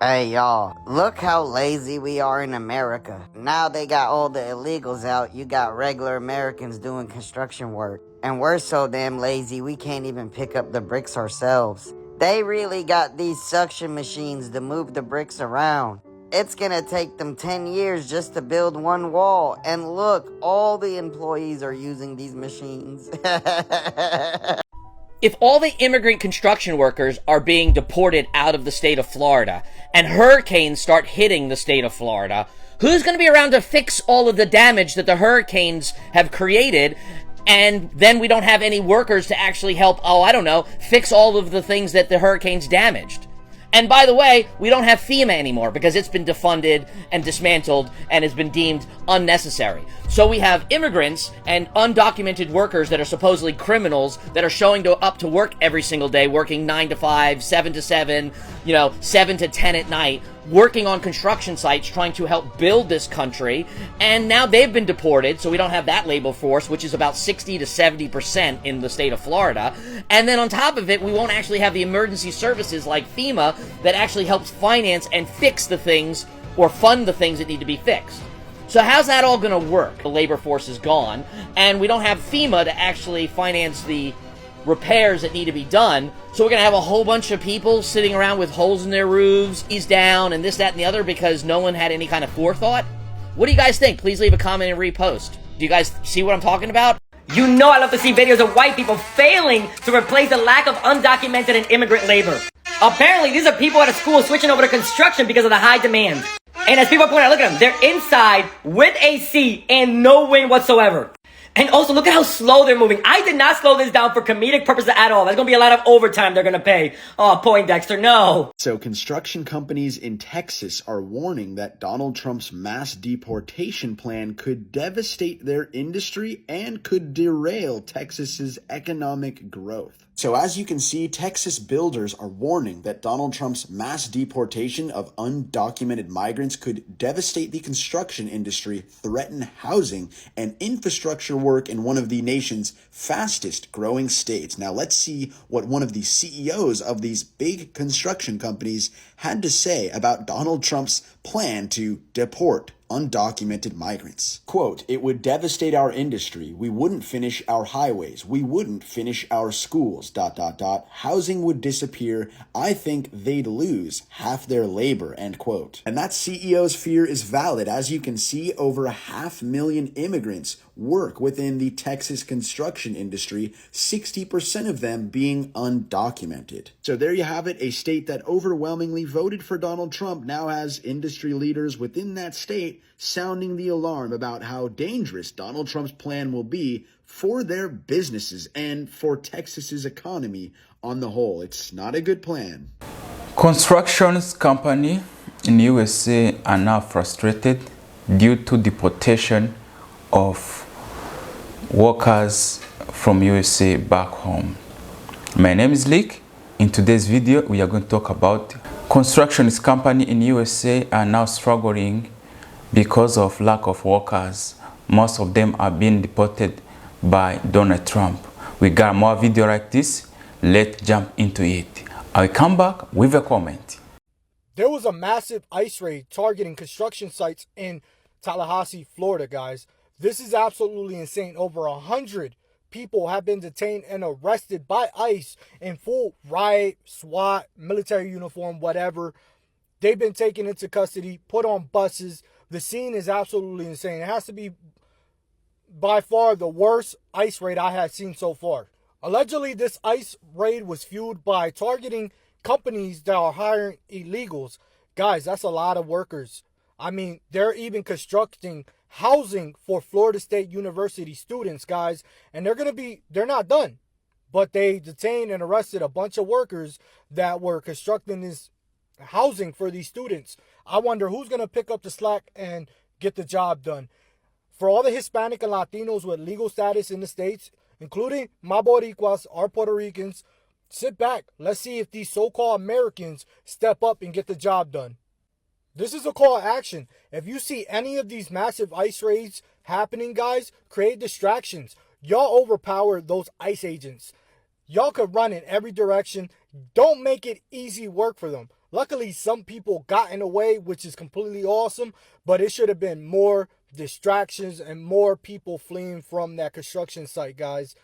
Hey y'all, look how lazy we are in America. Now they got all the illegals out, you got regular Americans doing construction work. And we're so damn lazy we can't even pick up the bricks ourselves. They really got these suction machines to move the bricks around. It's gonna take them 10 years just to build one wall. And look, all the employees are using these machines. If all the immigrant construction workers are being deported out of the state of Florida and hurricanes start hitting the state of Florida, who's going to be around to fix all of the damage that the hurricanes have created? And then we don't have any workers to actually help, fix all of the things that the hurricanes damaged. And by the way, we don't have FEMA anymore because it's been defunded and dismantled and has been deemed unnecessary. So we have immigrants and undocumented workers that are supposedly criminals that are showing up to work every single day, working 9 to 5, 7 to 7, 7 to 10 at night, working on construction sites trying to help build this country. And now they've been deported, so we don't have that labor force, which is about 60 to 70% in the state of Florida. And then on top of it, we won't actually have the emergency services like FEMA that actually helps finance and fix the things or fund the things that need to be fixed. So how's that all going to work? The labor force is gone, and we don't have FEMA to actually finance the repairs that need to be done. So we're going to have a whole bunch of people sitting around with holes in their roofs, ease down, and this, that, and the other because no one had any kind of forethought. What do you guys think? Please leave a comment and repost. Do you guys see what I'm talking about? You know I love to see videos of white people failing to replace the lack of undocumented and immigrant labor. Apparently, these are people out of school switching over to construction because of the high demand. And as people point out, look at them. They're inside with AC and no wind whatsoever. And also, look at how slow they're moving. I did not slow this down for comedic purposes at all. There's going to be a lot of overtime they're going to pay. Oh, Poindexter, no. So construction companies in Texas are warning that Donald Trump's mass deportation plan could devastate their industry and could derail Texas's economic growth. So as you can see, Texas builders are warning that Donald Trump's mass deportation of undocumented migrants could devastate the construction industry, threaten housing and infrastructure work in one of the nation's fastest growing states. Now let's see what one of the CEOs of these big construction companies had to say about Donald Trump's plan to deport undocumented migrants. Quote, "It would devastate our industry. We wouldn't finish our highways. We wouldn't finish our schools, ... Housing would disappear. I think they'd lose half their labor," end quote. And that CEO's fear is valid. As you can see, over 500,000 immigrants work within the Texas construction industry, 60% of them being undocumented. So there you have it. A state that overwhelmingly voted for Donald Trump now has industry leaders within that state sounding the alarm about how dangerous Donald Trump's plan will be for their businesses and for Texas's economy on the whole. It's not a good plan. Construction companies in USA are now frustrated due to deportation of workers from USA back home. My name is Lick. In today's video, we are going to talk about construction companies in USA are now struggling because of lack of workers. Most of them are being deported by Donald Trump. We got more video like this. Let's jump into it. I'll come back with a comment. There was a massive ICE raid targeting construction sites in Tallahassee, Florida, guys. This is absolutely insane. Over 100 people have been detained and arrested by ICE in full riot, SWAT, military uniform, whatever. They've been taken into custody, put on buses. The scene is absolutely insane. It has to be by far the worst ICE raid I have seen so far. Allegedly, this ICE raid was fueled by targeting companies that are hiring illegals. Guys, that's a lot of workers. I mean, they're even constructing housing for Florida State University students, guys. And they're not done. But they detained and arrested a bunch of workers that were constructing this housing for these students. I wonder who's going to pick up the slack and get the job done. For all the Hispanic and Latinos with legal status in the States, including my Boricuas, our Puerto Ricans, sit back. Let's see if these so-called Americans step up and get the job done. This is a call to action. If you see any of these massive ICE raids happening, guys, create distractions. Y'all overpower those ICE agents. Y'all could run in every direction. Don't make it easy work for them. Luckily, some people got in the way, which is completely awesome, but it should have been more distractions and more people fleeing from that construction site, guys.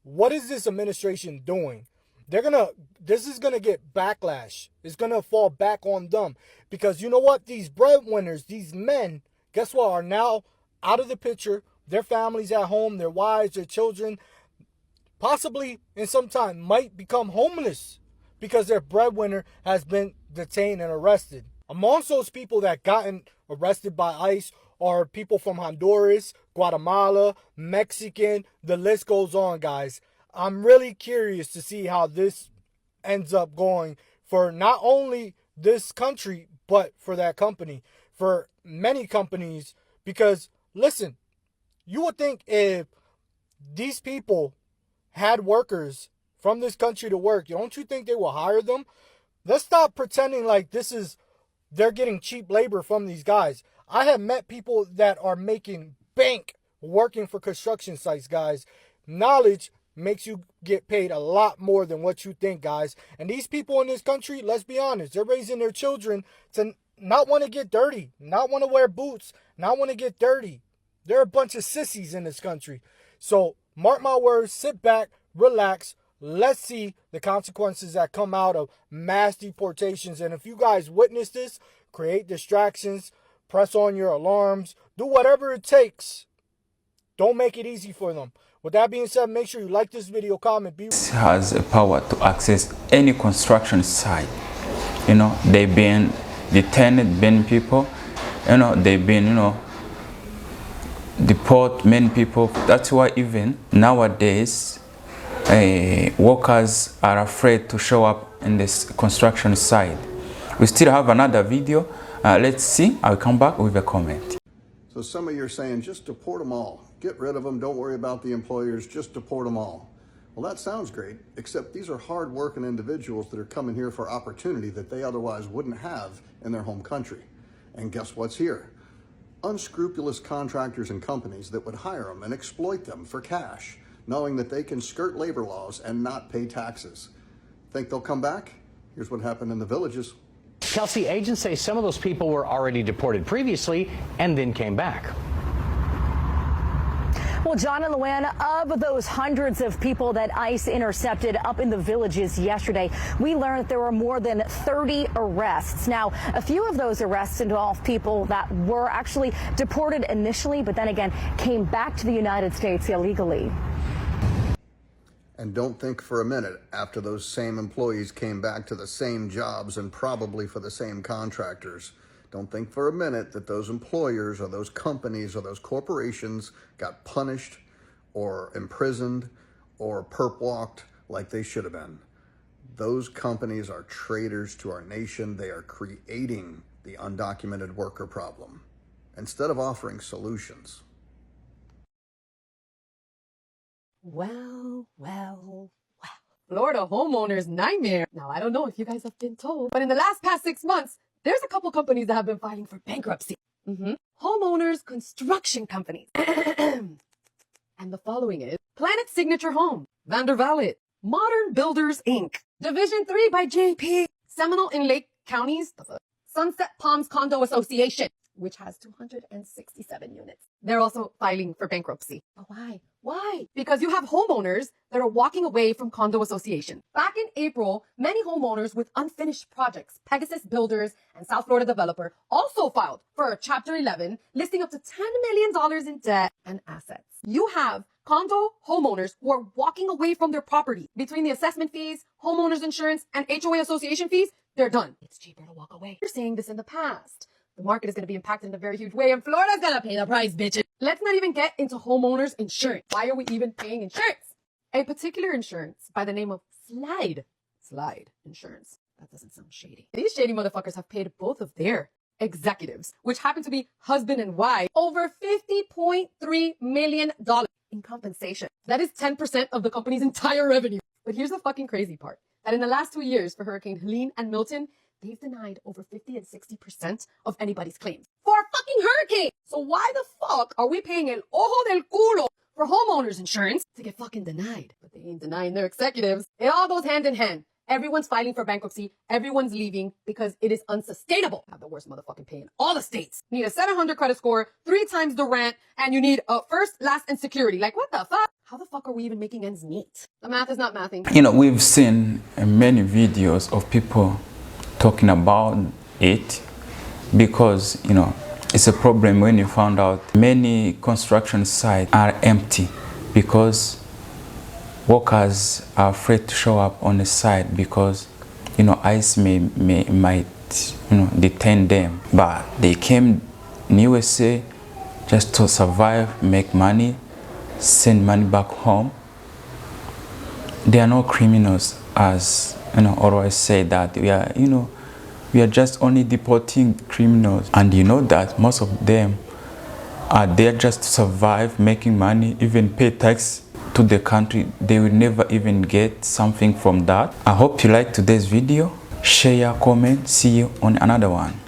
What is this administration doing? This is gonna get backlash. It's gonna fall back on them. Because you know what? These breadwinners, these men, guess what, are now out of the picture. Their families at home, their wives, their children, possibly in some time might become homeless because their breadwinner has been detained and arrested. Amongst those people that gotten arrested by ICE are people from Honduras, Guatemala, Mexican, the list goes on, guys. I'm really curious to see how this ends up going for not only this country, but for that company, for many companies. Because, listen, you would think if these people had workers from this country to work, don't you think they will hire them? Let's stop pretending like they're getting cheap labor from these guys. I have met people that are making bank working for construction sites, guys. Knowledge makes you get paid a lot more than what you think, guys. And these people in this country, let's be honest, they're raising their children to not want to get dirty, not want to wear boots, not want to get dirty. They're a bunch of sissies in this country. So mark my words, sit back, relax. Let's see the consequences that come out of mass deportations. And if you guys witness this, create distractions, press on your alarms, do whatever it takes. Don't make it easy for them. With that being said, make sure you like this video, comment, has a power to access any construction site. You know, they've been detained many people. You know, they've been, deport many people. That's why even nowadays, workers are afraid to show up in this construction site. We still have another video. Let's see. I'll come back with a comment. So some of you are saying, just deport them all. Get rid of them. Don't worry about the employers. Just deport them all. Well, that sounds great, except these are hard-working individuals that are coming here for opportunity that they otherwise wouldn't have in their home country. And guess what's here? Unscrupulous contractors and companies that would hire them and exploit them for cash, knowing that they can skirt labor laws and not pay taxes. Think they'll come back? Here's what happened in the villages. Kelsey, agents say some of those people were already deported previously and then came back. Well, John and Luann, of those hundreds of people that ICE intercepted up in the villages yesterday, we learned that there were more than 30 arrests. Now, a few of those arrests involved people that were actually deported initially, but then again came back to the United States illegally. And don't think for a minute, after those same employees came back to the same jobs and probably for the same contractors, don't think for a minute that those employers or those companies or those corporations got punished or imprisoned or perp walked like they should have been. Those companies are traitors to our nation. They are creating the undocumented worker problem instead of offering solutions. Well. Florida homeowners' nightmare. Now, I don't know if you guys have been told, but in the past 6 months, there's a couple companies that have been filing for bankruptcy. Homeowners construction companies. And the following is Planet Signature Home, Vandervalet, Modern Builders, Inc., Division 3 by JP, Seminole in Lake Counties, Sunset Palms Condo Association, which has 267 units. They're also filing for bankruptcy. But why? Why? Because you have homeowners that are walking away from condo association. Back in April, many homeowners with unfinished projects, Pegasus Builders and South Florida Developer, also filed for Chapter 11, listing up to $10 million in debt and assets. You have condo homeowners who are walking away from their property. Between the assessment fees, homeowners insurance, and HOA association fees, they're done. It's cheaper to walk away. You're saying this in the past. The market is going to be impacted in a very huge way, and Florida's going to pay the price, bitches. Let's not even get into homeowners insurance. Why are we even paying insurance? A particular insurance by the name of Slide Insurance. That doesn't sound shady. These shady motherfuckers have paid both of their executives, which happen to be husband and wife, over $50.3 million in compensation. That is 10% of the company's entire revenue. But here's the fucking crazy part. That in the last 2 years for Hurricane Helene and Milton, they've denied over 50 and 60% of anybody's claims for a fucking hurricane. So why the fuck are we paying el ojo del culo for homeowners insurance to get fucking denied? But they ain't denying their executives. It all goes hand in hand. Everyone's filing for bankruptcy. Everyone's leaving because it is unsustainable. Have the worst motherfucking pay in all the states. You need a 700 credit score, 3 times the rent, and you need a first, last, and security. Like, what the fuck? How the fuck are we even making ends meet? The math is not mathing. You know, we've seen many videos of people talking about it because, you know, it's a problem when you found out many construction sites are empty because workers are afraid to show up on the site because, you know, ICE might, you know, detain them. But they came in USA just to survive, make money, send money back home. They are not criminals, as, you know, always say that we are, you know, we are just only deporting criminals. And you know that most of them are there just to survive, making money, even pay tax to the country. They will never even get something from that. I hope you liked today's video. Share, comment, see you on another one.